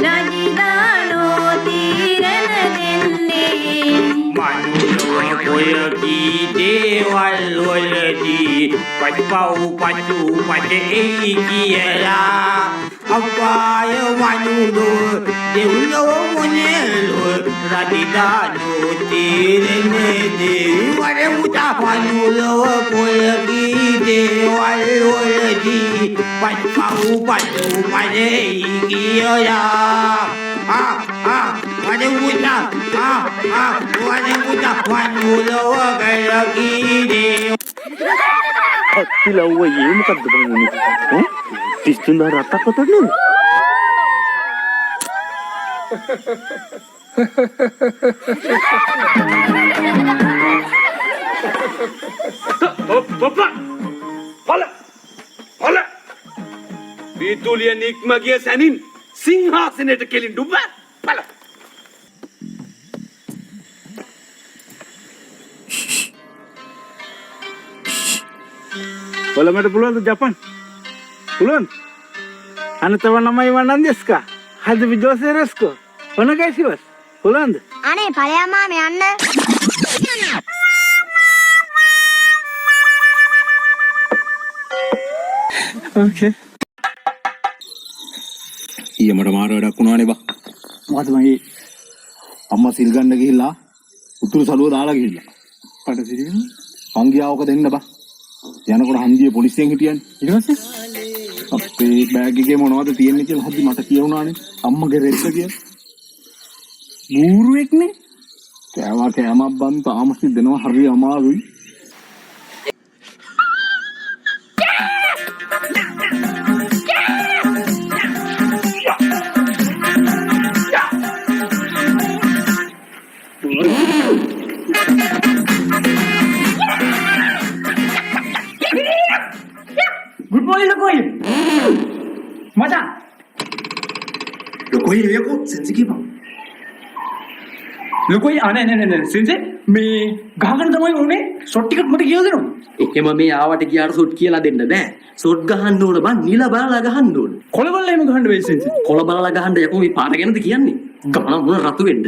රජිදානෝ තීරණ දෙන්නේ මනුලව කොයකී දේවල් වලදී පස්පව් පසු පදෙයි කියලා අපාය මනුලෝ දෙව්ලොව මොනේලෝ රජිදානෝ තීරණ දෙවල් මුදා මනුලව කොයකී දේවල් වලදී පස්පව් පසු පදෙයි කියලා Waduda, waduda, wanulowa galakide. Akila uwa ye මොකද්ද බලන්නේ? ඈ? 33000 රටක් අතරින්. Papa! Hala! Bituliya nikma giya sanin සිංහාසනයට කෙලින් ඩුබ බල Wala පුළුවන්ද ජපන් පුළුවන් අනතව නමයි වන්නන්දස්කා හද විදෝසරස්කෝ ඔනගයිසිවස් පුළුවන්ද අනේ ඵලයා මාම යන්න ඕකේ ඊයේ මට මාර වැඩක් වුණානේ බා. මොකද මගේ අම්මා සිල් ගන්න ගිහිල්ලා උතුරු සළුව දාලා ගිහිල්ලා. පඩ සිරින පංගියාවක දෙන්න බා. යනකොට හන්දියේ පොලිසියෙන් හිටියන්නේ. ඊට පස්සේ අපේ බෑග් එකේ මොනවද තියෙන්නේ කියලා හද්දි මට කියවුණානේ. අම්මගේ රෙද්ද කියලා. බූරුවෙක්නේ. කෑමක් බන් තාමසි දෙනවා හරි අමාරුයි. Good morning, Lokoi. Macam. Lokoi aku sensi bang. Lokoi ane. Sensi me ගහගෙන තමයි උනේ ෂොට් ටිකක් මට කියලා දෙනවා. එහෙම මේ ආවට ගියාට ෂොට් කියලා දෙන්න බෑ. ෂොට් ගහන්න ඕන බං නිල බලලා ගහන්න ඕන. කොළ බලලා එහෙම ගහන්න වෙයි සෙන්සි. කොළ බලලා ගහන්න යකෝ මේ පාට ගැනද කියන්නේ? ගමන මොන රතු වෙන්න.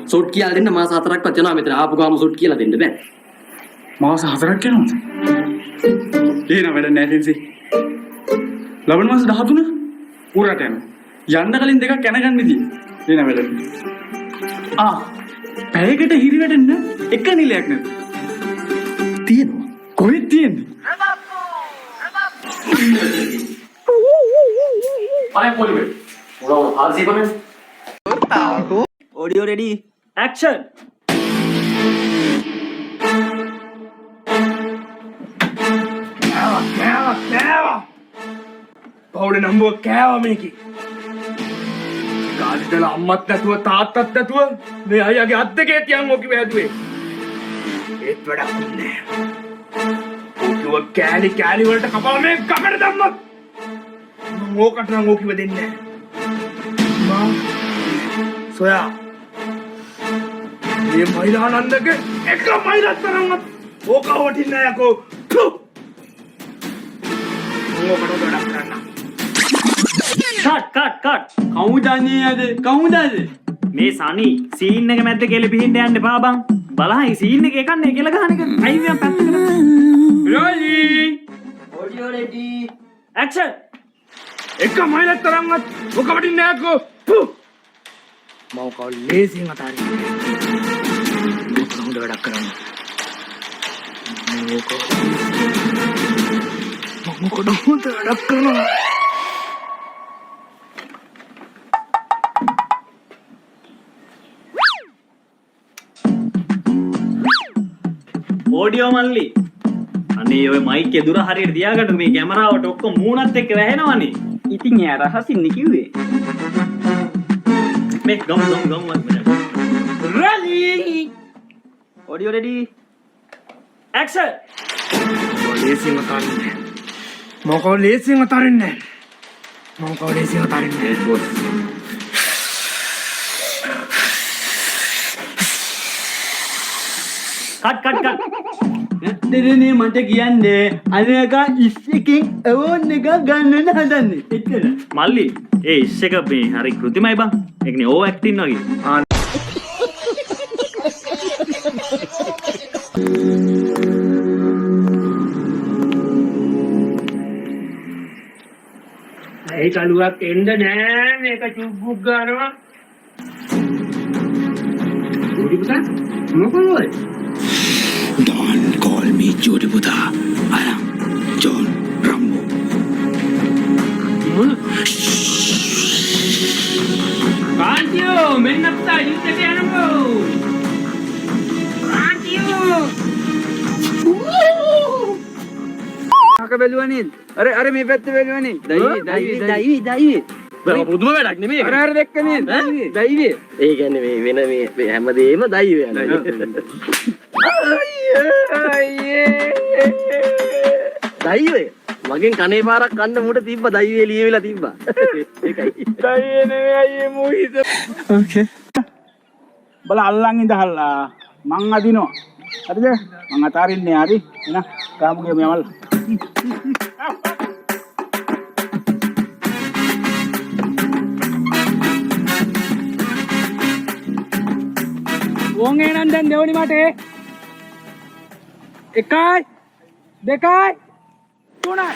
ෂොට් කියලා දෙන්න මාස 4ක්වත් යනවා මෙතන ආපු ගාම ෂොට් කියලා දෙන්න බෑ. මාස 4ක් යනවද? එහෙනම් වැඩ නැහැ සෙන්සි. ලබන මාස 13 උරට යනවා. යන්න කලින් දෙකක් කැනගන්න ඉදී. එහෙනම් වැඩ. පැයකට හිරි වැටෙන්න එක නිලයක් නැද්ද? තියෙනවා. කොහෙද තියෙන්නේ? අය පොලිමේ. උරව ආල්සි බනේ. Audio ready? Action. කෑවා පවුලේ නම්බුව කෑවා මේකේ කාලිදල අම්මත් නැතුව තාත්තත් නැතුව මේ අයියාගේ අත් දෙකේ තියන් ඕකි වැදුවේ ඒත් වැඩක් නෑ ඕකව කෑලි වලට කපලා මේ ගමන දැම්මත් මම ඕකට නම් ඕකිව දෙන්නේ නෑ සොයා මේ මයිලානන්දගේ එක මයිලක් තරම්වත් ඕක වටින්නේ නෑ යකෝ කට් කවුදාද මේ සනි සීන් එක මැද්ද කෙල පිහින්ට යන්න එපා බං බලහයි සීන් එක එකන්නේ කෙල ගහන එක අයි මම පැත්තකට රෝලි ඔඩියෝ රෙඩි ඇක්ෂන් එක මයිලක් තරම්වත් ඔක වටින්නේ නෑ යකෝ මම කව ලේසියෙන් අතාරින්නේ හොඳ වැඩක් කරන්න මොකද හොඳ වැඩක් කරනවා ඕඩියෝ මල්ලි අනේ ඔය මයික් එක දුර හරියට තියාගන්න මේ කැමරාවට ඔක්කොම මූණත් එක්ක වැහෙනවනේ ඉතින් එයා රහසින් කිව්වේ මේ ගම් රෙඩි ඔඩියෝ රෙඩි ඇක්ෂන් ලේසියෙන් අතාරින්නේ බොස් කට් දෙදෙනේ මට කියන්නේ අනේක ඉස් එකෙන් අවෝන් එක ගන්නන හදන්නේ එච්චර මල්ලි ඒ ඉස් එක මේ හරි කෘතිමයි බං. ඒකනේ ඕ ඇක්ටින් වගේ. ඒ කලුවක් එන්න නෑ මේක චුබ්බුක් ගන්නවා. උඩි පුතා මොකද? Don't call me Jody Buddha. I am John Rambo. කාන්තියෝ මෙන්න පුතා යුද්ධයට යනකෝ. කාන්තියෝ අක බැලුවනේ. අර මේ පැත්තේ බැලුවනේ. දෛවි. පුදුම වැඩක් නෙමෙයි. අර දැක්කනේ. දෛවි. ඒ කියන්නේ මේ වෙන මේ හැමදේම දෛවය යනවා. දෛවය මගෙන් කනේ පාරක් කන්න මුට තිබ්බ දෛවය ලියවිලා තිබ්බා. ඒකයි. දෛවි නෙමෙයි අයියේ මොහිත. ඕකේ. බල අල්ලන් ඉඳහල්ලා මං අදිනවා. හරිද? මං අතාරින්නේ හරි. එන කාමුගේ මෙවල්. ඕන් එනන් දැන් දෙවනි මටේ. 1 2 3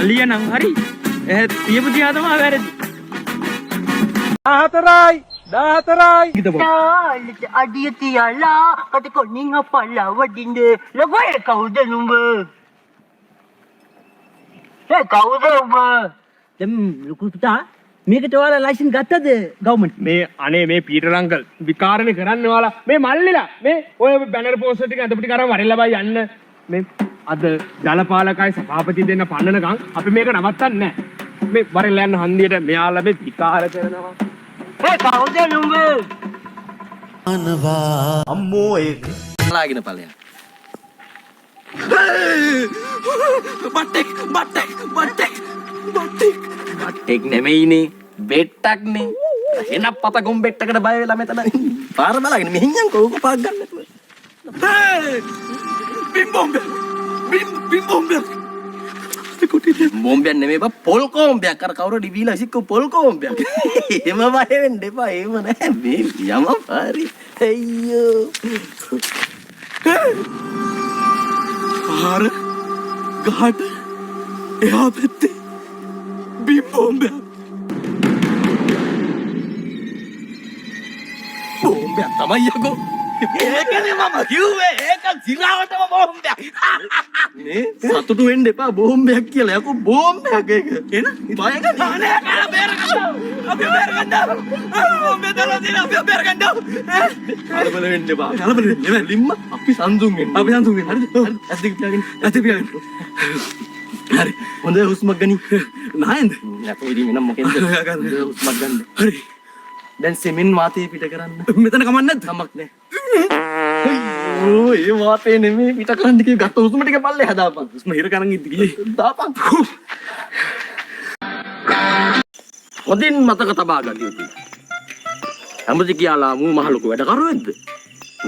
අලියා නම් හරි. තියපු දිහා තමයි වැරදි. 14යි. අඩිය තියලා කට කොණින් අපල්ලා වඩින්නේ ලබය කවුද නුඹ? ඒ කවුද උඹ? දැන් ලොකු පුතා මේකට ඔයාලා ලයිසන් ගත්තද ගවර්න්මන්ට්? මේ අනේ මේ පීටර් අංකල් විකාරනේ කරන්න ඔයාලා මේ මල්ලිලා මේ ඔය බැනර් පෝස්ටර් ටික අදපිට කරන් වරෙල්ලා බයි යන්න මේ අද ජලපාලකයි සභාපති දෙන්න පන්නනකම් අපි මේක නවත්තන්නේ නැහැ. මේ වරෙල්ලා යන්න හන්දියට මෙයාලා මේ විකාර කරනවා. ඒ කවුද නුඹ? අම්මෝ ඒක. ලාගෙන ඵලයක්. බට්ටෙක් නෙමෙයිනේ බෙට්ටක්නේ. එන පත ගොම් බෙට්ටකට බය වෙලා මෙතන පාර බලාගෙන මෙහෙන් යන් කෝක පාක් ගන්න නැතුව. බෝම්බයක් නෙමෙයි බා පොල් කෝම්බයක්. අර කවුරු ඩිවිලා ඉසික්ක පොල් කෝම්බයක්. එහෙම බය වෙන්න එපා. එහෙම නෑ මේ යම පාරි. අයියෝ. පාර ගහට එහා පැත්තේ බිම් බෝම්බයක්. බෝම්බයක් තමයි යකෝ. ඒකනේ මම කිව්වේ. ඒක සිරාවටම බෝම්බයක්. නේ සතුටු වෙන්න එපා බෝම්බයක් කියලා. යකෝ බෝම්බයක් ඒක. එන බය ගන්න. අනේ කාලා බේරගන්න. අපි බේරගන්න. බෝම්බේ දාලා දින අපි බේරගන්න. කලබල වෙන්න එපා. කලබල වෙන්න නෙමෙයි ලිම්ම. අපි සංසුන් වෙන්න. අපි සංසුන් වෙන්න. හරිද? ඇස් දෙක පියාගෙන. ඇස් දෙක පියාගෙන. හරි. හොඳ හුස්මක් ගනි. නායන්ද? යකෝ ඉතින් එනම් මොකෙන්ද? හුස්මක් ගන්න. හරි. දැන් සෙමෙන් වාතය පිට කරන්න. මෙතන කමක් නැද්ද? කමක් නෑ. ඒ වාතේ නෙමෙයි පිට කරන්න කිව්ව ගත්ත හුස්ම ටික පල්ලේ හදාපන්. හුස්ම හිර කරන් ඉද්දි ගියේ. දාපන්. ඔදින් මතක තබා ගන්න යුතුයි. හැමදි කියලා මූ මහ ලොකු වැඩ කරුවෙක්ද?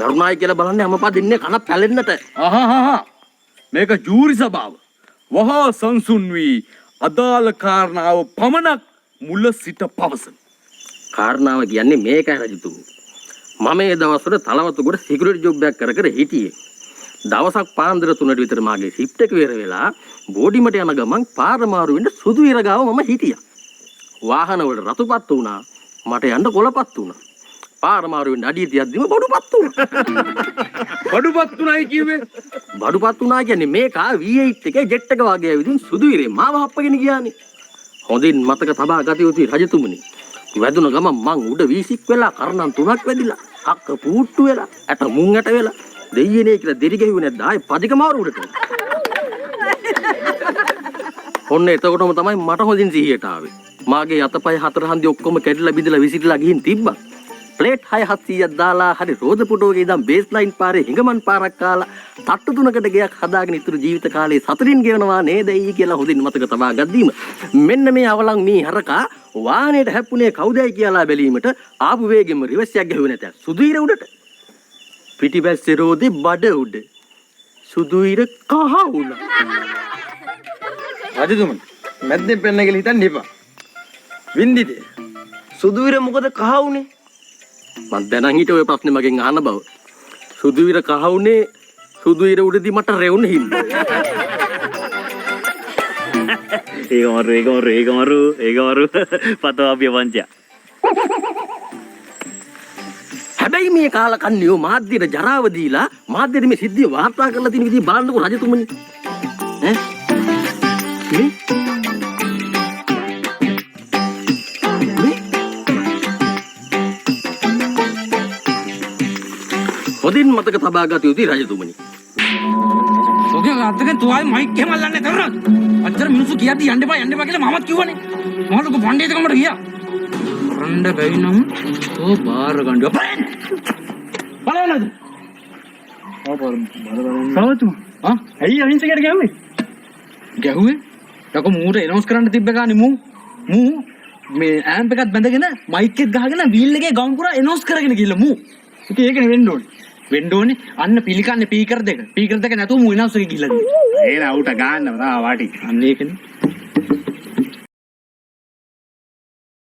නරුණායි කියලා බලන්නේ හැමපා දෙන්නේ කන පැලෙන්නට. මේක ජූරි සභාව. වහා සංසුන් වී අදාළ කාරණාව පමණක් මුල සිට පවසන. කාරණාව කියන්නේ මේකයි රජතුමනි. මම මේ දවස්වල තලවතුගොඩ සිකියුරිටි ජොබ් එකක් කර හිටියේ. දවසක් පාන්දර 3ට විතර මාගේ ෂිෆ්ට් එක වෙර වෙලා බෝඩිමට යන ගමන් පාර මාරු වෙන්න සුදු ඉර ගාව මම හිටියා. වාහන වල රතුපත් වුණා. මට යන්න කොළපත් වුණා. පාර මාරු වෙන්න අඩිය තියද්දිම බඩුපත් වුණා. බඩුපත් උනායි කිව්වේ. බඩුපත් වුණා කියන්නේ මේක V8 එකේ ජෙට් එක වගේ ඇවිදින් සුදු ඉරේ මාව හප්පගෙන ගියානේ. හොඳින් මතක තබා ගත යුතුයි රජතුමනි. වැදුන ගමන් මං උඩ වීසික් වෙලා කරණම් 3ක් වැදිලා අක්ක පූට්ටු වෙලා ඇට මුං ඇට වෙලා දෙයියනේ කියලා දෙරි ගැහුවේ නැද්ද ආයේ පදික මාරු උඩට. ඔන්න එතකොටම තමයි මට හොඳින් සිහියට ආවේ. මාගේ අතපය හතර හන්දි ඔක්කොම කැඩිලා බිඳලා විසිරලා ගිහින් තිබ්බා. ප්ලේට් 6-700ක් දාලා හරි රෝද පුටුවගේ ඉඳන් බේස් ලයින් පාරේ හිඟමන් පාරක් කාලා තට්ටු තුනකට ගයක් හදාගෙන ඉතුරු ජීවිත කාලේ සතුටින් ගෙවනවා නේද ඊ කියලා හොඳින් මතක තබා ගද්දීම මෙන්න මේ අවලං මේ හරකා වාහනේට හැප්පුණේ කවුදයි කියලා බැලීමට ආපු වේගෙම රිවර්ස් එකක් ගැහුවේ නැත සුදීර උඩට පිටිබැස්සේ රෝදේ බඩ උඩ සුදීර කහ වුණා රජතුමනි මැද්දෙන් පෙන්න කියලා හිතන්න එපා. වින්දිද? සුදුවිර මොකද කහ වුනේ? මං දැනන් හිටිය ඔය ප්‍රශ්නේ මගෙන් අහන බව. සුදුවිර කහ වුනේ සුදුවිර උඩදී මට රෙවුන හින්දා. ඒක මරු පතවාපිය පංචා. හැබැයි මේ කාලකන්නියෝ මාධ්‍යයට ජරාව දීලා මාධ්‍යෙට මේ සිද්ධිය වාර්තා කරලා තියෙන විදිහ බලන්නකෝ රජතුමනි. ඈ හොඳින් මතක තබා ගත යුතුයි රජතුමනි. ඔගේ අතක තුවායි මයික් එහෙම අල්ලන්නේ කරනවද? අච්චර මිනිස්සු කියද්දි යන්න එපා කියලා මමත් කිව්වනේ. මොකද පණ්ඩිතකමට ගියා. රණ්ඩ බැවිනම් තෝ බාර ගන්න. බලන්නද? සවතුමා. ඇයි අහිංසකයට ගැහුවේ? ගැහුවේ? යකෝ මූට එනවුන්ස් කරන්න තිබ්බ ගානේ මූ මේ ඇම්ප් එකත් බැඳගෙන මයික් එක ගහගෙන වීල් එකේ ගම් පුරා එනවුන්ස් කරගෙන ගිහලා මූ. ඉතින් ඒකනේ වෙන්න ඕනේ. අන්න පිළිකන්නේ ස්පීකර් දෙක. ස්පීකර් දෙක නැතුව මූ එනවුන්ස් එක ගිහලා. ඒ නවුට ගන්නව තා වාටි. අන්න ඒකනේ.